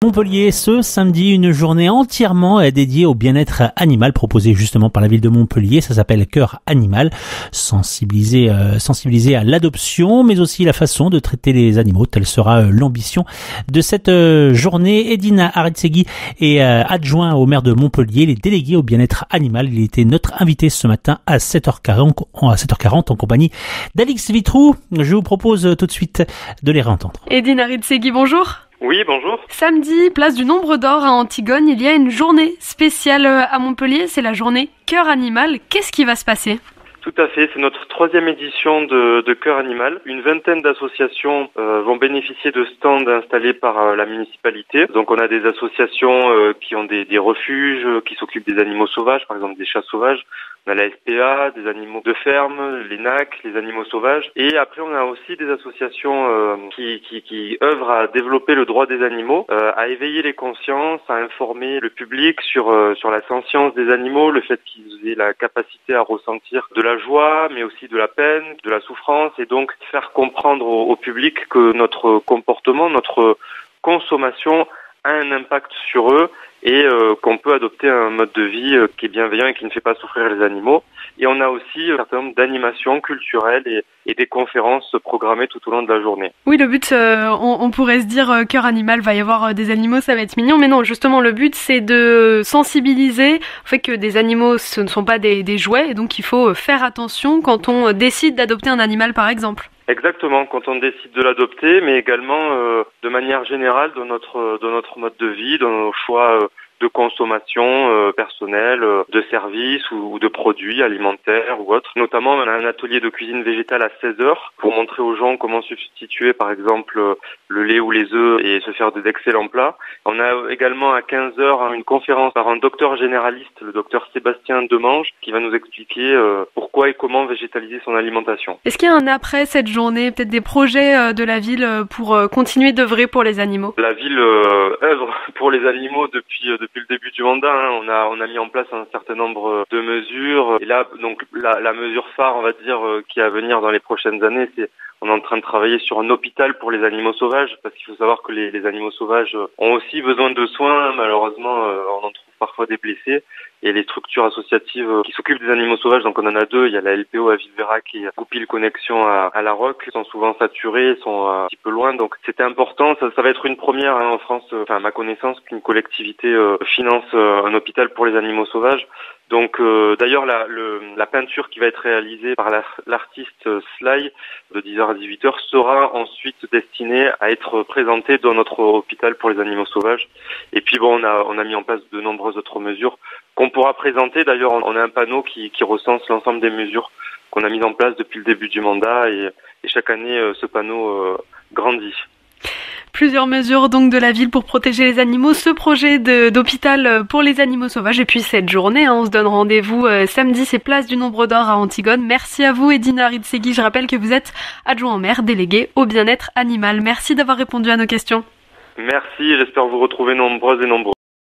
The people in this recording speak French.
Montpellier, ce samedi, une journée entièrement dédiée au bien-être animal proposée justement par la ville de Montpellier. Ça s'appelle Cœur Animal, sensibiliser à l'adoption, mais aussi la façon de traiter les animaux. Telle sera l'ambition de cette journée. Edina Aritsegui est adjoint au maire de Montpellier, les délégués au bien-être animal. Il était notre invité ce matin à 7h40 en compagnie d'Alix Vitrou. Je vous propose tout de suite de les réentendre. Edina Aritsegui, bonjour. Oui, bonjour. Samedi, place du Nombre d'Or à Antigone, il y a une journée spéciale à Montpellier, c'est la journée Cœur Animal. Qu'est-ce qui va se passer ? Tout à fait, c'est notre 3e édition de Cœur Animal. Une vingtaine d'associations vont bénéficier de stands installés par la municipalité. Donc on a des associations qui ont des refuges, qui s'occupent des animaux sauvages, par exemple des chats sauvages. On a la SPA, des animaux de ferme, les NAC, les animaux sauvages. Et après on a aussi des associations qui œuvrent à développer le droit des animaux, à éveiller les consciences, à informer le public sur la sentience des animaux, le fait qu'ils aient la capacité à ressentir de la joie, mais aussi de la peine, de la souffrance, et donc faire comprendre au public que notre comportement, notre consommation a un impact sur eux et qu'on peut adopter un mode de vie qui est bienveillant et qui ne fait pas souffrir les animaux. Et on a aussi un certain nombre d'animations culturelles et des conférences programmées tout au long de la journée. Oui, le but, on pourrait se dire Cœur Animal, va y avoir des animaux, ça va être mignon, mais non, justement, le but, c'est de sensibiliser au fait que des animaux, ce ne sont pas des jouets, et donc il faut faire attention quand on décide d'adopter un animal, par exemple. Exactement, quand on décide de l'adopter, mais également de manière générale dans notre mode de vie, dans nos choix de consommation personnelle, de services ou de produits alimentaires ou autres. Notamment, on a un atelier de cuisine végétale à 16h pour montrer aux gens comment substituer par exemple le lait ou les œufs et se faire d'excellents plats. On a également à 15h une conférence par un docteur généraliste, le docteur Sébastien Demange, qui va nous expliquer pourquoi et comment végétaliser son alimentation. Est-ce qu'il y a un après cette journée, peut-être des projets de la ville pour continuer d'œuvrer pour les animaux ? La ville œuvre pour les animaux depuis le début du mandat. On a mis en place un certain nombre de mesures. Et là, donc la mesure phare, on va dire, qui est à venir dans les prochaines années, c'est on est en train de travailler sur un hôpital pour les animaux sauvages, parce qu'il faut savoir que les animaux sauvages ont aussi besoin de soins. Malheureusement, on en trouve parfois des blessés. Et les structures associatives qui s'occupent des animaux sauvages, donc on en a 2, il y a la LPO à Villeveyrac et Goupil Connexion à La Roque, sont souvent saturés, sont un petit peu loin, donc c'était important, ça va être une première en France, enfin à ma connaissance, qu'une collectivité finance un hôpital pour les animaux sauvages. Donc d'ailleurs la peinture qui va être réalisée par l'artiste Sly de 10h à 18h sera ensuite destinée à être présentée dans notre hôpital pour les animaux sauvages. Et puis bon, on a mis en place de nombreuses autres mesures qu'on pourra présenter. D'ailleurs, on a un panneau qui recense l'ensemble des mesures qu'on a mises en place depuis le début du mandat et chaque année ce panneau grandit. Plusieurs mesures donc de la ville pour protéger les animaux, ce projet d'hôpital pour les animaux sauvages et puis cette journée, on se donne rendez-vous samedi, c'est place du Nombre d'Or à Antigone. Merci à vous Edina Aritsegui, je rappelle que vous êtes adjoint au maire délégué au bien-être animal. Merci d'avoir répondu à nos questions. Merci, j'espère vous retrouver nombreuses et nombreux.